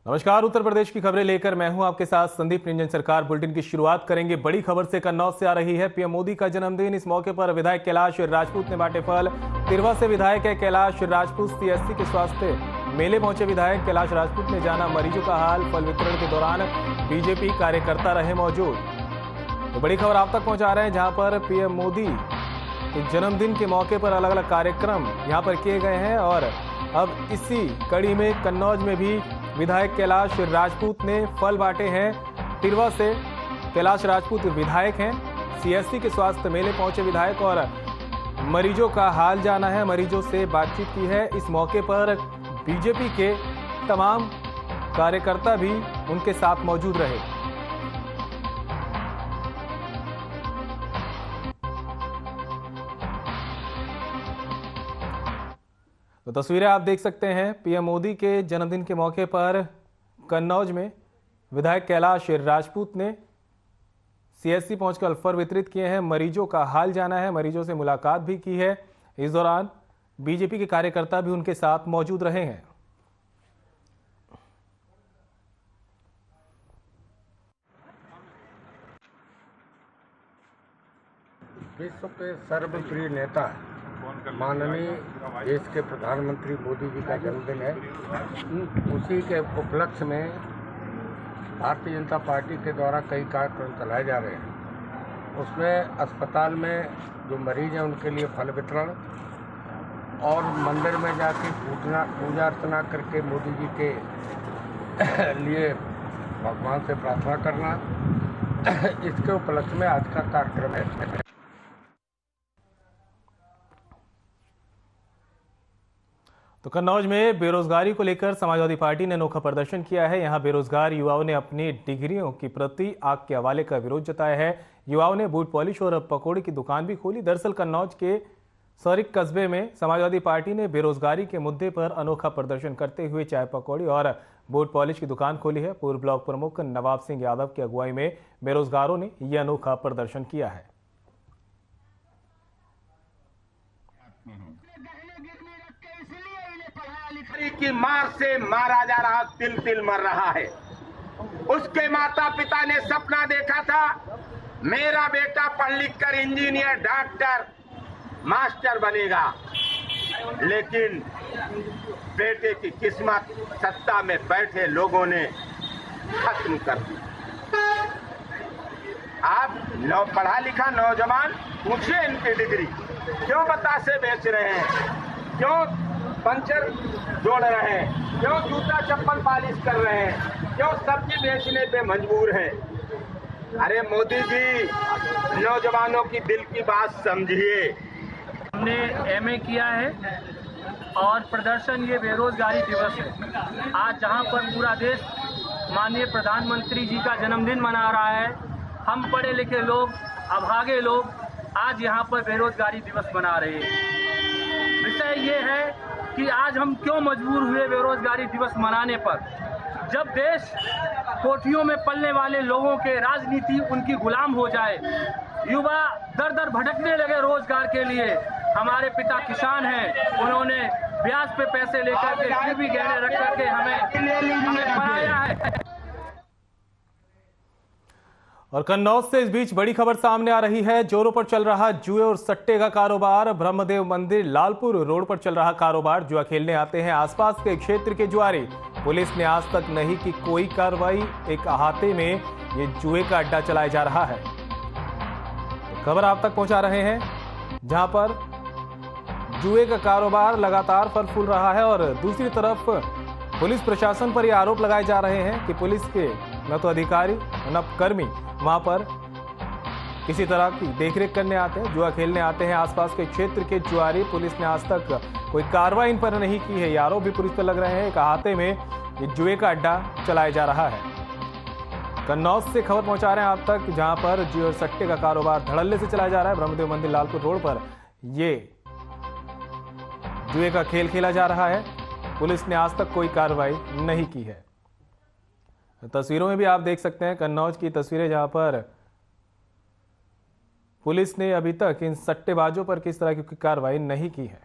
नमस्कार। उत्तर प्रदेश की खबरें लेकर मैं हूं आपके साथ संदीप निरंजन। सरकार बुलेटिन की शुरुआत करेंगे बड़ी खबर से। कन्नौज से आ रही है। पीएम मोदी का जन्मदिन, इस मौके पर विधायक कैलाश राजपूत ने बांटे फल। तिरवा से विधायक है कैलाश राजपूत। सीएससी के स्वास्थ्य मेले पहुंचे विधायक कैलाश राजपूत ने जाना मरीजों का हाल। फल वितरण के दौरान बीजेपी कार्यकर्ता रहे मौजूद। तो बड़ी खबर आप तक पहुंचा रहे हैं, जहां पर पीएम मोदी के जन्मदिन के मौके पर अलग अलग कार्यक्रम यहां पर किए गए हैं। और अब इसी कड़ी में कन्नौज में भी विधायक कैलाश राजपूत ने फल बांटे हैं। तिरवा से कैलाश राजपूत विधायक हैं। सीएससी के स्वास्थ्य मेले पहुंचे विधायक और मरीजों का हाल जाना है, मरीजों से बातचीत की है। इस मौके पर बीजेपी के तमाम कार्यकर्ता भी उनके साथ मौजूद रहे। तो तस्वीरें आप देख सकते हैं। पीएम मोदी के जन्मदिन के मौके पर कन्नौज में विधायक कैलाश राजपूत ने सीएससी पहुंचकर फल वितरित किए हैं। मरीजों का हाल जाना है, मरीजों से मुलाकात भी की है। इस दौरान बीजेपी के कार्यकर्ता भी उनके साथ मौजूद रहे हैं। विश्व के सर्वप्रिय नेता माननीय देश के प्रधानमंत्री मोदी जी का जन्मदिन है। उसी के उपलक्ष्य में भारतीय जनता पार्टी के द्वारा कई कार्यक्रम चलाए जा रहे हैं। उसमें अस्पताल में जो मरीज हैं उनके लिए फल वितरण और मंदिर में जाके पूजा अर्चना करके मोदी जी के लिए भगवान से प्रार्थना करना, इसके उपलक्ष्य में आज का कार्यक्रम है। तो कन्नौज में बेरोजगारी को लेकर समाजवादी पार्टी ने अनोखा प्रदर्शन किया है। यहां बेरोजगार युवाओं ने अपनी डिग्रियों की प्रति आग के हवाले का विरोध जताया है। युवाओं ने बूट पॉलिश और पकौड़े की दुकान भी खोली। दरअसल कन्नौज के सौरिक कस्बे में समाजवादी पार्टी ने बेरोजगारी के मुद्दे पर अनोखा प्रदर्शन करते हुए चाय पकौड़ी और बूट पॉलिश की दुकान खोली है। पूर्व ब्लॉक प्रमुख नवाब सिंह यादव की अगुवाई में बेरोजगारों ने यह अनोखा प्रदर्शन किया है। की मार से मारा जा रहा, तिल तिल मर रहा है। उसके माता पिता ने सपना देखा था, मेरा बेटा पढ़ लिख कर इंजीनियर, डॉक्टर, मास्टर बनेगा, लेकिन बेटे की किस्मत सत्ता में बैठे लोगों ने खत्म कर दी। आप पढ़ा लिखा नौजवान पूछिए इनकी डिग्री क्यों बतासे बेच रहे हैं, क्यों पंचर जोड़ रहे हैं, क्यों जूता चप्पल पॉलिश कर रहे हैं, क्यों सब्जी बेचने पे मजबूर हैं। अरे मोदी जी, नौजवानों की दिल की बात समझिए। हमने एमए किया है और प्रदर्शन ये बेरोजगारी दिवस है। आज जहां पर पूरा देश माननीय प्रधानमंत्री जी का जन्मदिन मना रहा है, हम पढ़े लिखे लोग, अभागे लोग आज यहां पर बेरोजगारी दिवस मना रहे हैं। विषय ये है कि आज हम क्यों मजबूर हुए बेरोजगारी दिवस मनाने पर। जब देश कोठियों में पलने वाले लोगों के राजनीति उनकी गुलाम हो जाए, युवा दर दर भटकने लगे रोजगार के लिए। हमारे पिता किसान हैं, उन्होंने ब्याज पे पैसे लेकर के फिर भी गहने रख करके हमें पढ़ाया है। और कन्नौज से इस बीच बड़ी खबर सामने आ रही है। जोरों पर चल रहा जुए और सट्टे का कारोबार। ब्रह्मदेव मंदिर लालपुर रोड पर चल रहा कारोबार। जुआ खेलने आते हैं आसपास के क्षेत्र के जुआरी। पुलिस ने आज तक नहीं की कोई कार्रवाई। एक अहाते में ये जुए का अड्डा चलाया जा रहा है। खबर आप तक पहुंचा रहे हैं, जहां पर जुए का कारोबार लगातार फल फूल रहा है और दूसरी तरफ पुलिस प्रशासन पर ये आरोप लगाए जा रहे हैं कि पुलिस के न तो अधिकारी न कर्मी वहां पर किसी तरह की देखरेख करने आते हैं, जुआ खेलने आते हैं आसपास के क्षेत्र के जुआरी। पुलिस ने आज तक कोई कार्रवाई इन पर नहीं की है। ये आरोप भी पुलिस पर लग रहे हैं। एक अहाते में ये जुए का अड्डा चलाया जा रहा है। कन्नौज से खबर पहुंचा रहे हैं आप तक, जहां पर जुए और सट्टे का कारोबार धड़ल्ले से चलाया जा रहा है। ब्रह्मदेव मंदिर लालपुर रोड पर ये जुए का खेल खेला जा रहा है। पुलिस ने आज तक कोई कार्रवाई नहीं की है। तस्वीरों में भी आप देख सकते हैं कन्नौज की तस्वीरें, जहां पर पुलिस ने अभी तक इन सट्टेबाजों पर किस तरह की कार्रवाई नहीं की है।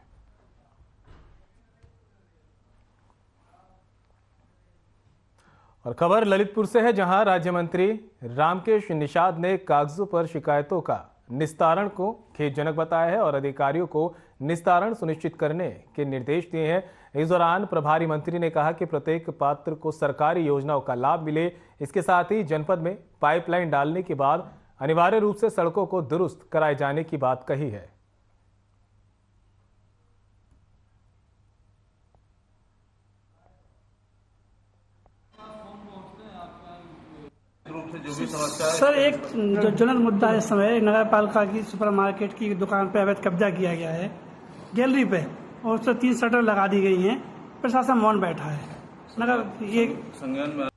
और खबर ललितपुर से है, जहां राज्य मंत्री रामकेश निषाद ने कागजों पर शिकायतों का निस्तारण को खेदजनक बताया है और अधिकारियों को निस्तारण सुनिश्चित करने के निर्देश दिए हैं। इस दौरान प्रभारी मंत्री ने कहा कि प्रत्येक पात्र को सरकारी योजनाओं का लाभ मिले। इसके साथ ही जनपद में पाइपलाइन डालने के बाद अनिवार्य रूप से सड़कों को दुरुस्त कराए जाने की बात कही है। सर, एक जो जनरल मुद्दा है इस समय नगर पालिका की सुपरमार्केट की दुकान पर अवैध कब्जा किया गया है गैलरी पे, और उस पर 3 शटर लगा दी गई हैं। प्रशासन मौन बैठा है नगर ये संज्ञान में।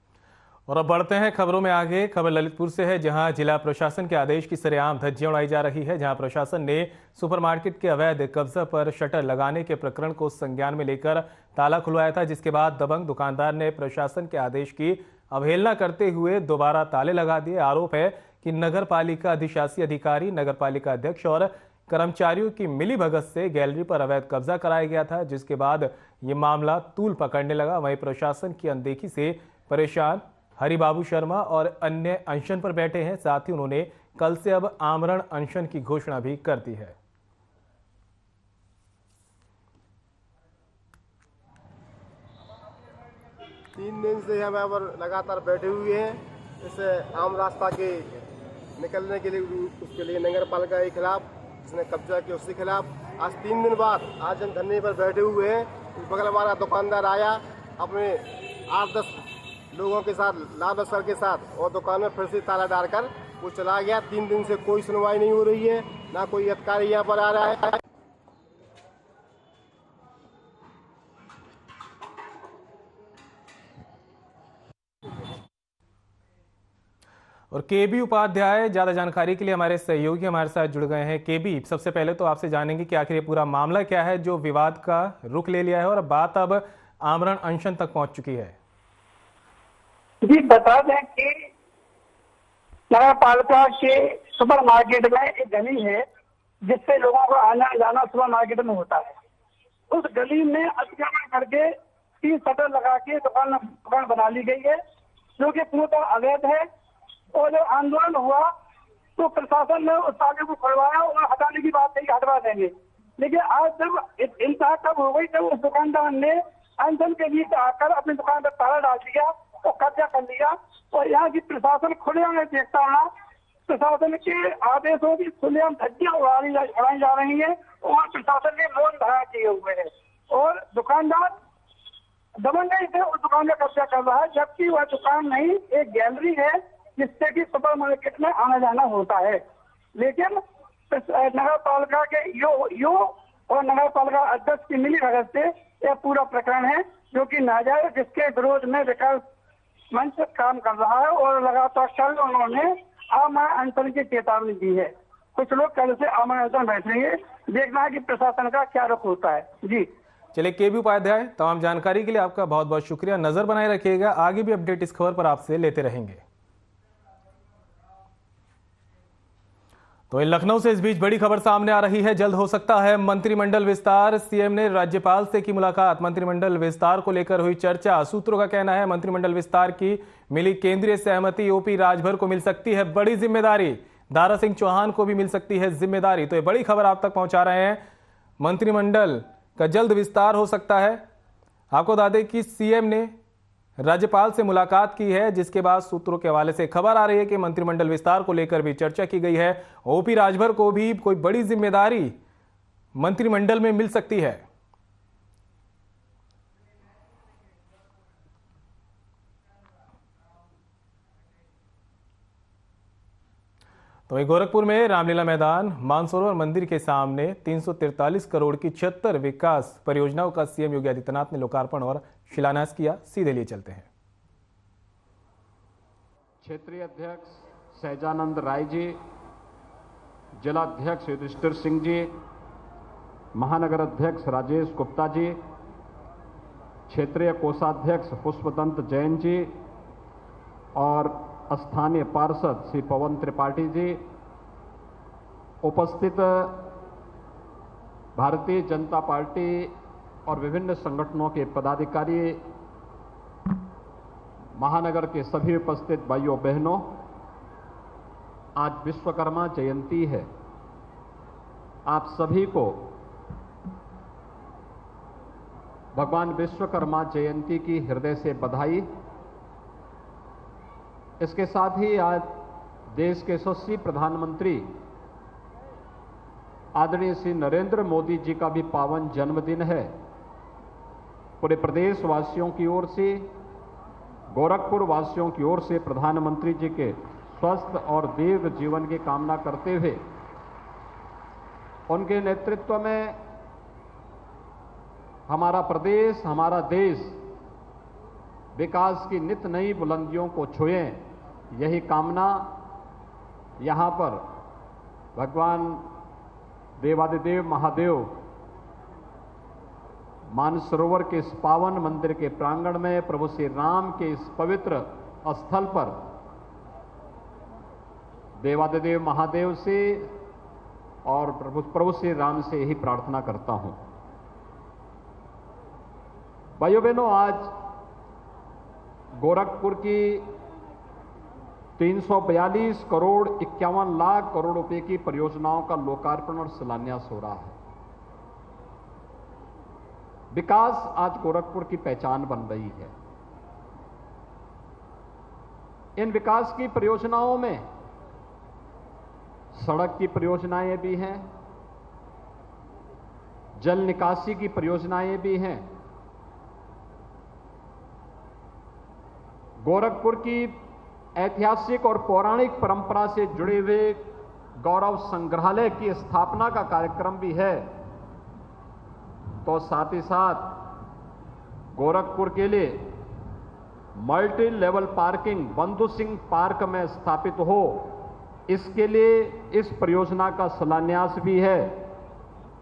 और अब बढ़ते हैं खबरों में आगे। खबर ललितपुर से है, जहां जिला प्रशासन के आदेश की सरेआम धज्जियां उड़ाई जा रही है। जहां प्रशासन ने सुपरमार्केट के अवैध कब्जा पर शटर लगाने के प्रकरण को संज्ञान में लेकर ताला खुलवाया था, जिसके बाद दबंग दुकानदार ने प्रशासन के आदेश की अवहेलना करते हुए दोबारा ताले लगा दिए। आरोप है कि नगर पालिका अधिशासी अधिकारी, नगर पालिका अध्यक्ष और कर्मचारियों की मिलीभगत से गैलरी पर अवैध कब्जा कराया गया था, जिसके बाद ये मामला तूल पकड़ने लगा। वहीं प्रशासन की अनदेखी से परेशान हरिबाबू शर्मा और अन्य अनशन पर बैठे हैं। साथ ही उन्होंने कल से अब आमरण अनशन की घोषणा भी कर दी है। तीन दिन से हम यहाँ पर लगातार बैठे हुए हैं। इससे आम रास्ता के निकलने के लिए, उसके लिए नगर पालिका के खिलाफ, जिसने कब्जा किया उसके खिलाफ आज 3 दिन बाद आज हम धरने पर बैठे हुए हैं। बगल हमारा दुकानदार आया अपने 8-10 लोगों के साथ, लाल सर के साथ, और दुकान में फिर से ताला डालकर वो चला गया। 3 दिन से कोई सुनवाई नहीं हो रही है, ना कोई अधिकारी यहाँ पर आ रहा है। और केबी उपाध्याय ज्यादा जानकारी के लिए हमारे सहयोगी हमारे साथ जुड़ गए हैं। केबी, सबसे पहले तो आपसे जानेंगे कि आखिर ये पूरा मामला क्या है जो विवाद का रुख ले लिया है और बात अब आमरण अनशन तक पहुंच चुकी है। जी, बता दें कि नगर पालिका के सुपर मार्केट में एक गली है जिससे लोगों को आना जाना सुपर मार्केट में होता है। उस गली में अतिक्रमण करके 3 शटर लगा के दुकान बना ली गई है, जो कि पूर्णतः अवैध है। और जब आंदोलन हुआ तो प्रशासन ने उस ताले को खुलवाया और हटाने की बात कही, हटवा देंगे। लेकिन आज जब इंतहा कब हो गई, जब उस दुकानदार ने अनशन के बीच आकर अपनी दुकान पर ताला डाल दिया और कब्जा कर लिया। और यहाँ की प्रशासन खुलेआम देखता हुआ प्रशासन के आदेशों की खुलेआम धज्जियां उड़ाई जा रही है और प्रशासन ने मौन धारण किए हुए है। और दुकानदार दबंगई से उस दुकान में कब्जा कर रहा है, जबकि वह दुकान नहीं, एक गैलरी है जिससे कि सुपर मार्केट में आना जाना होता है। लेकिन नगर पालिका के यो और नगर पालिका अध्यक्ष की मिलीभगत से यह पूरा प्रकरण है, जो कि नाजायज, जिसके विरोध में विकास मंच काम कर रहा है। और लगातार कल उन्होंने आमरण अनशन की चेतावनी दी है। कुछ लोग कल से आमरण अनशन बैठेंगे, देखना है कि प्रशासन का क्या रुख होता है। जी चलिए, केबी उपाध्याय, तमाम जानकारी के लिए आपका बहुत बहुत शुक्रिया। नजर बनाए रखिएगा, आगे भी अपडेट इस खबर पर आपसे लेते रहेंगे। तो लखनऊ से इस बीच बड़ी खबर सामने आ रही है। जल्द हो सकता है मंत्रिमंडल विस्तार। सीएम ने राज्यपाल से की मुलाकात। मंत्रिमंडल विस्तार को लेकर हुई चर्चा। सूत्रों का कहना है मंत्रिमंडल विस्तार की मिली केंद्रीय सहमति ओपी राजभर को मिल सकती है बड़ी जिम्मेदारी। दारा सिंह चौहान को भी मिल सकती है जिम्मेदारी। तो ये बड़ी खबर आप तक पहुंचा रहे हैं। मंत्रिमंडल का जल्द विस्तार हो सकता है। आपको बता दें कि सीएम ने राज्यपाल से मुलाकात की है, जिसके बाद सूत्रों के हवाले से खबर आ रही है कि मंत्रिमंडल विस्तार को लेकर भी चर्चा की गई है। ओपी राजभर को भी कोई बड़ी जिम्मेदारी मंत्रिमंडल में मिल सकती है। तो वहीं गोरखपुर में रामलीला मैदान मानसरोवर मंदिर के सामने 343 करोड़ की 76 विकास परियोजनाओं का सीएम योगी आदित्यनाथ ने लोकार्पण और शिलान्यास किया। सीधे लिए चलते हैं। क्षेत्रीय अध्यक्ष सहजानंद राय जी, जिलाध्यक्ष युधिष्ठिर सिंह जी, महानगर अध्यक्ष राजेश गुप्ता जी, क्षेत्रीय कोषाध्यक्ष पुष्पदंत जैन जी और स्थानीय पार्षद श्री पवन त्रिपाठी जी, उपस्थित भारतीय जनता पार्टी और विभिन्न संगठनों के पदाधिकारी, महानगर के सभी उपस्थित भाइयों बहनों, आज विश्वकर्मा जयंती है। आप सभी को भगवान विश्वकर्मा जयंती की हृदय से बधाई। इसके साथ ही आज देश के यशस्वी प्रधानमंत्री आदरणीय श्री नरेंद्र मोदी जी का भी पावन जन्मदिन है। पूरे प्रदेश वासियों की ओर से, गोरखपुर वासियों की ओर से प्रधानमंत्री जी के स्वस्थ और दीर्घ जीवन की कामना करते हुए उनके नेतृत्व में हमारा प्रदेश, हमारा देश विकास की नित नई बुलंदियों को छुए, यही कामना यहां पर भगवान देवादिदेव महादेव मानसरोवर के इस पावन मंदिर के प्रांगण में प्रभु श्री राम के इस पवित्र स्थल पर देवादिदेव महादेव से और प्रभु श्री राम से यही प्रार्थना करता हूं। भाइयों बहनों, आज गोरखपुर की 342 करोड़ 51 लाख करोड़ रुपए की परियोजनाओं का लोकार्पण और शिलान्यास हो रहा है। विकास आज गोरखपुर की पहचान बन रही है। इन विकास की परियोजनाओं में सड़क की परियोजनाएं भी हैं, जल निकासी की परियोजनाएं भी हैं, गोरखपुर की ऐतिहासिक और पौराणिक परंपरा से जुड़े हुए गौरव संग्रहालय की स्थापना का कार्यक्रम भी है। तो साथ ही साथ गोरखपुर के लिए मल्टी लेवल पार्किंग बंधु सिंह पार्क में स्थापित हो, इसके लिए इस परियोजना का शिलान्यास भी है।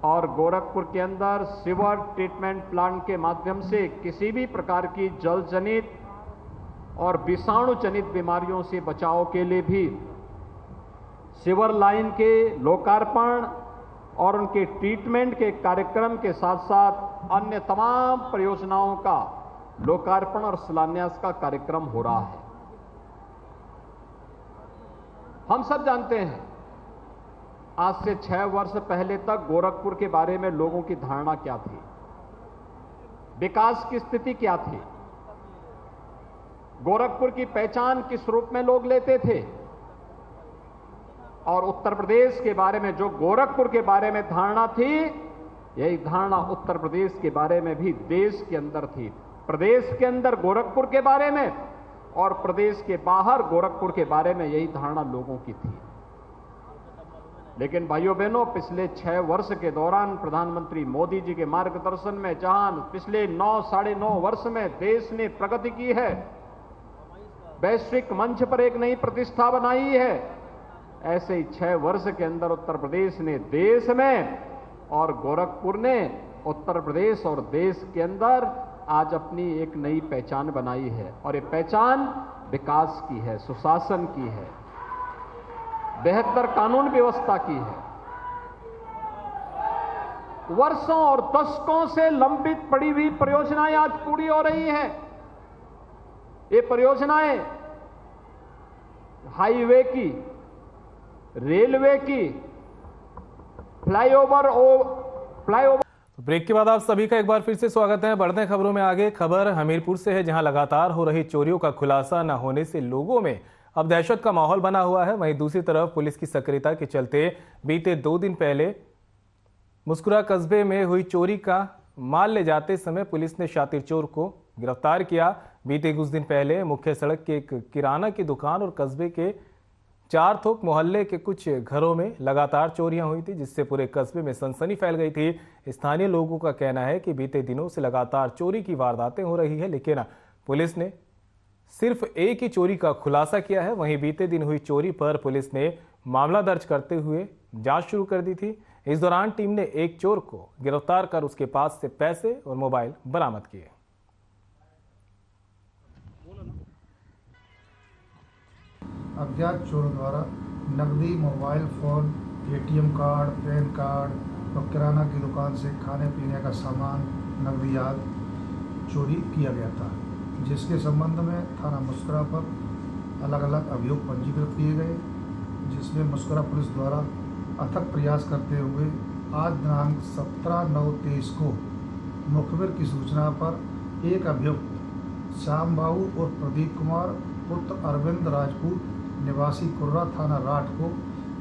और गोरखपुर के अंदर सीवर ट्रीटमेंट प्लांट के माध्यम से किसी भी प्रकार की जल जनित और विषाणु जनित बीमारियों से बचाव के लिए भी सीवर लाइन के लोकार्पण और उनके ट्रीटमेंट के कार्यक्रम के साथ साथ अन्य तमाम परियोजनाओं का लोकार्पण और शिलान्यास का कार्यक्रम हो रहा है। हम सब जानते हैं, आज से 6 वर्ष पहले तक गोरखपुर के बारे में लोगों की धारणा क्या थी, विकास की स्थिति क्या थी, गोरखपुर की पहचान किस रूप में लोग लेते थे, और उत्तर प्रदेश के बारे में जो गोरखपुर के बारे में धारणा थी, यही धारणा उत्तर प्रदेश के बारे में भी देश के अंदर थी। प्रदेश के अंदर गोरखपुर के बारे में और प्रदेश के बाहर गोरखपुर के बारे में यही धारणा लोगों की थी। लेकिन भाइयों बहनों, पिछले 6 वर्ष के दौरान प्रधानमंत्री मोदी जी के मार्गदर्शन में जहां पिछले 9 9.5 वर्ष में देश ने प्रगति की है, वैश्विक मंच पर एक नई प्रतिष्ठा बनाई है, ऐसे ही 6 वर्ष के अंदर उत्तर प्रदेश ने देश में और गोरखपुर ने उत्तर प्रदेश और देश के अंदर आज अपनी एक नई पहचान बनाई है। और ये पहचान विकास की है, सुशासन की है, बेहतर कानून व्यवस्था की है। वर्षों और दशकों से लंबित पड़ी हुई परियोजनाएं आज पूरी हो रही हैं। ये परियोजनाएं हाईवे की, रेलवे की, फ्लाईओवर। ब्रेक के बाद आप सभी का एक बार फिर से स्वागत है। बढ़ते हैं खबरों में आगे। खबर हमीरपुर से है, जहां लगातार हो रही चोरियों का खुलासा न होने से लोगों में अब दहशत का माहौल बना हुआ है। वहीं दूसरी तरफ पुलिस की सक्रियता के चलते बीते 2 दिन पहले मुस्कुरा कस्बे में हुई चोरी का माल ले जाते समय पुलिस ने शातिर चोर को गिरफ्तार किया। बीते कुछ दिन पहले मुख्य सड़क के एक किराना की दुकान और कस्बे के 4 थोक मोहल्ले के कुछ घरों में लगातार चोरियां हुई थी, जिससे पूरे कस्बे में सनसनी फैल गई थी। स्थानीय लोगों का कहना है कि बीते दिनों से लगातार चोरी की वारदातें हो रही है, लेकिन पुलिस ने सिर्फ एक ही चोरी का खुलासा किया है। वहीं बीते दिन हुई चोरी पर पुलिस ने मामला दर्ज करते हुए जांच शुरू कर दी थी। इस दौरान टीम ने एक चोर को गिरफ्तार कर उसके पास से पैसे और मोबाइल बरामद किए। अज्ञात चोरों द्वारा नकदी, mobile phone, ATM card, pan card और किराना की दुकान से खाने पीने का सामान, नकदियात चोरी किया गया था। जिसके संबंध में थाना मुस्करा पर अलग अलग अभियोग पंजीकृत किए गए, जिसमें मुस्करा पुलिस द्वारा अथक प्रयास करते हुए आज दिनांक 17/9/23 को मुखबिर की सूचना पर एक अभियुक्त श्याम बाबू और प्रदीप कुमार पुत्र अरविंद राजपूत निवासी कुर्रा थाना राठ को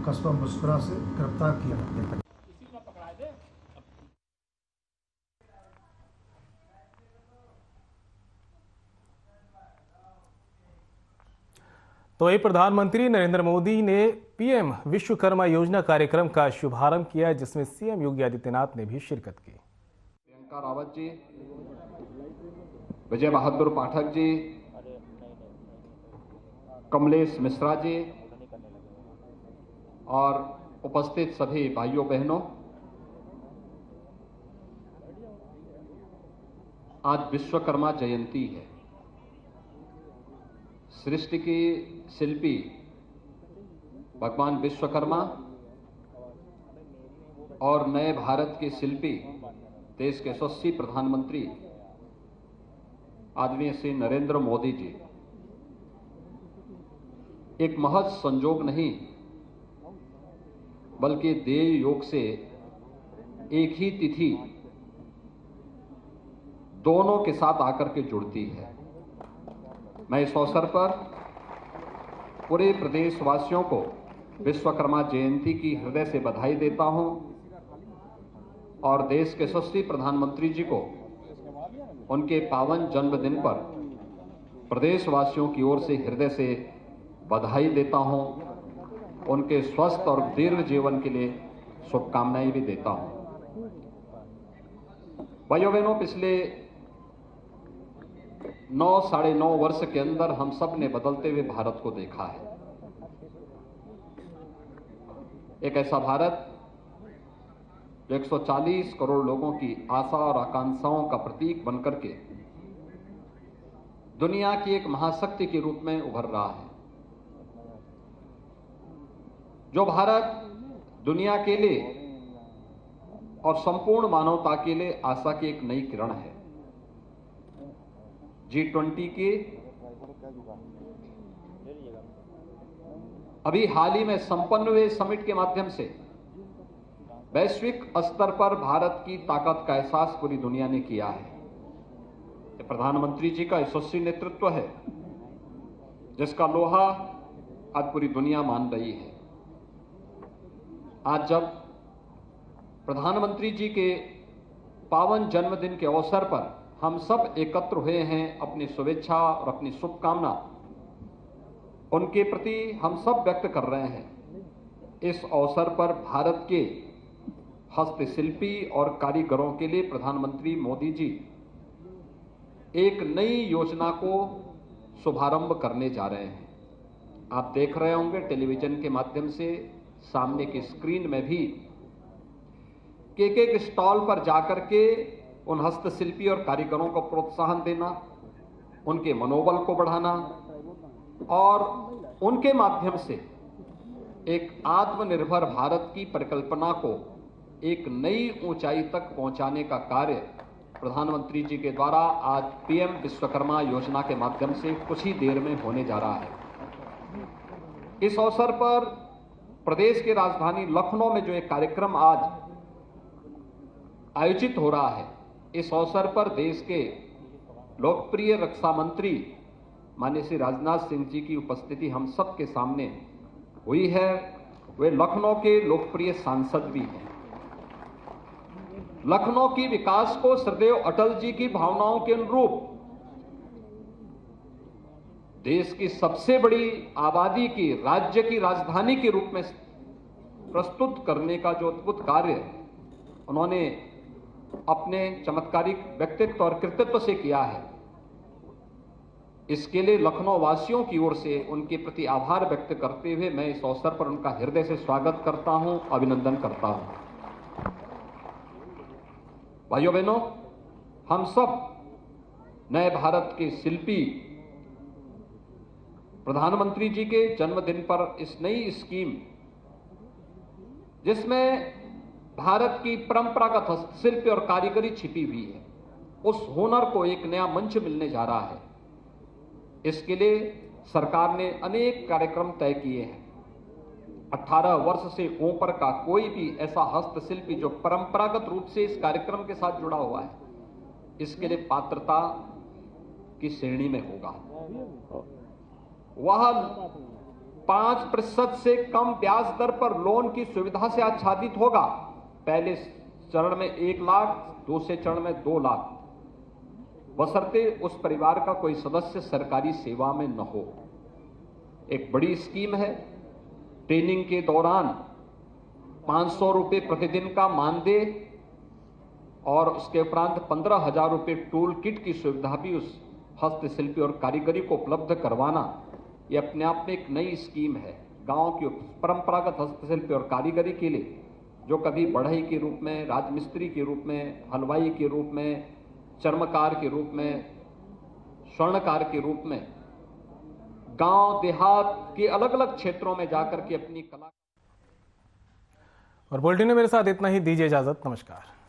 कस्बा मुस्करा से गिरफ्तार किया गया। तो ये प्रधानमंत्री नरेंद्र मोदी ने पीएम विश्वकर्मा योजना कार्यक्रम का शुभारंभ किया, जिसमें सीएम योगी आदित्यनाथ ने भी शिरकत की। प्रियंका रावत जी, विजय बहादुर पाठक जी, कमलेश मिश्रा जी और उपस्थित सभी भाइयों बहनों, आज विश्वकर्मा जयंती है। सृष्टि की शिल्पी भगवान विश्वकर्मा और नए भारत के शिल्पी देश के यशस्वी प्रधानमंत्री आदरणीय श्री नरेंद्र मोदी जी एक महज संजोग नहीं बल्कि देव योग से एक ही तिथि दोनों के साथ आकर के जुड़ती है। मैं इस अवसर पर पूरे प्रदेशवासियों को विश्वकर्मा जयंती की हृदय से बधाई देता हूं और देश के यशस्वी प्रधानमंत्री जी को उनके पावन जन्मदिन पर प्रदेशवासियों की ओर से हृदय से बधाई देता हूं। उनके स्वस्थ और दीर्घ जीवन के लिए शुभकामनाएं भी देता हूं। भाइयों बहनों, पिछले 9-9.5 वर्ष के अंदर हम सब ने बदलते हुए भारत को देखा है। एक ऐसा भारत जो 140 करोड़ लोगों की आशा और आकांक्षाओं का प्रतीक बनकर के दुनिया की एक महाशक्ति के रूप में उभर रहा है। जो भारत दुनिया के लिए और संपूर्ण मानवता के लिए आशा की एक नई किरण है। G20 के अभी हाल ही में संपन्न हुए समिट के माध्यम से वैश्विक स्तर पर भारत की ताकत का एहसास पूरी दुनिया ने किया है। प्रधानमंत्री जी का यशस्वी नेतृत्व है जिसका लोहा आज पूरी दुनिया मान रही है। आज जब प्रधानमंत्री जी के पावन जन्मदिन के अवसर पर हम सब एकत्र हुए हैं, अपनी शुभेच्छा और अपनी शुभकामना उनके प्रति हम सब व्यक्त कर रहे हैं। इस अवसर पर भारत के हस्तशिल्पी और कारीगरों के लिए प्रधानमंत्री मोदी जी एक नई योजना को शुभारंभ करने जा रहे हैं। आप देख रहे होंगे टेलीविजन के माध्यम से सामने की स्क्रीन में भी एक स्टॉल पर जाकर के उन हस्तशिल्पी और कारीगरों को प्रोत्साहन देना, उनके मनोबल को बढ़ाना और उनके माध्यम से एक आत्मनिर्भर भारत की परिकल्पना को एक नई ऊंचाई तक पहुंचाने का कार्य प्रधानमंत्री जी के द्वारा आज पीएम विश्वकर्मा योजना के माध्यम से कुछ ही देर में होने जा रहा है। इस अवसर पर प्रदेश की राजधानी लखनऊ में जो एक कार्यक्रम आज आयोजित हो रहा है, इस अवसर पर देश के लोकप्रिय रक्षा मंत्री माननीय श्री राजनाथ सिंह जी की उपस्थिति हम सब के सामने हुई है। वे लखनऊ के लोकप्रिय सांसद भी हैं। लखनऊ की विकास को सदैव अटल जी की भावनाओं के अनुरूप देश की सबसे बड़ी आबादी की राज्य की राजधानी के रूप में प्रस्तुत करने का जो अद्भुत कार्य उन्होंने अपने चमत्कारिक व्यक्तित्व और कृतित्व से किया है, इसके लिए लखनऊ वासियों की ओर से उनके प्रति आभार व्यक्त करते हुए मैं इस अवसर पर उनका हृदय से स्वागत करता हूं, अभिनंदन करता हूं। भाइयों बहनों, हम सब नए भारत के शिल्पी प्रधानमंत्री जी के जन्मदिन पर इस नई स्कीम जिसमें भारत की परंपरागत हस्तशिल्प और कारीगरी छिपी हुई है, उस हुनर को एक नया मंच मिलने जा रहा है। इसके लिए सरकार ने अनेक कार्यक्रम तय किए हैं। 18 वर्ष से ऊपर का कोई भी ऐसा हस्तशिल्पी जो परंपरागत रूप से इस कार्यक्रम के साथ जुड़ा हुआ है, इसके लिए पात्रता की श्रेणी में होगा। वह 5% से कम ब्याज दर पर लोन की सुविधा से आच्छादित होगा। पहले चरण में 1 लाख, दूसरे चरण में 2 लाख, बशर्ते उस परिवार का कोई सदस्य सरकारी सेवा में न हो। एक बड़ी स्कीम है। ट्रेनिंग के दौरान 500 रुपये प्रतिदिन का मानदेय और उसके उपरांत 15,000 रुपये टूल किट की सुविधा भी उस हस्तशिल्पी और कारीगरी को उपलब्ध करवाना, ये अपने आप में एक नई स्कीम है। गांव की परंपरागत हस्तशिल्पी और कारीगरी के लिए जो कभी बढ़ई के रूप में, राजमिस्त्री के रूप में, हलवाई के रूप में, चर्मकार के रूप में, स्वर्णकार के रूप में गांव देहात के अलग अलग क्षेत्रों में जाकर के अपनी कला। और बुलेटिन में मेरे साथ इतना ही। दीजिए इजाजत। नमस्कार।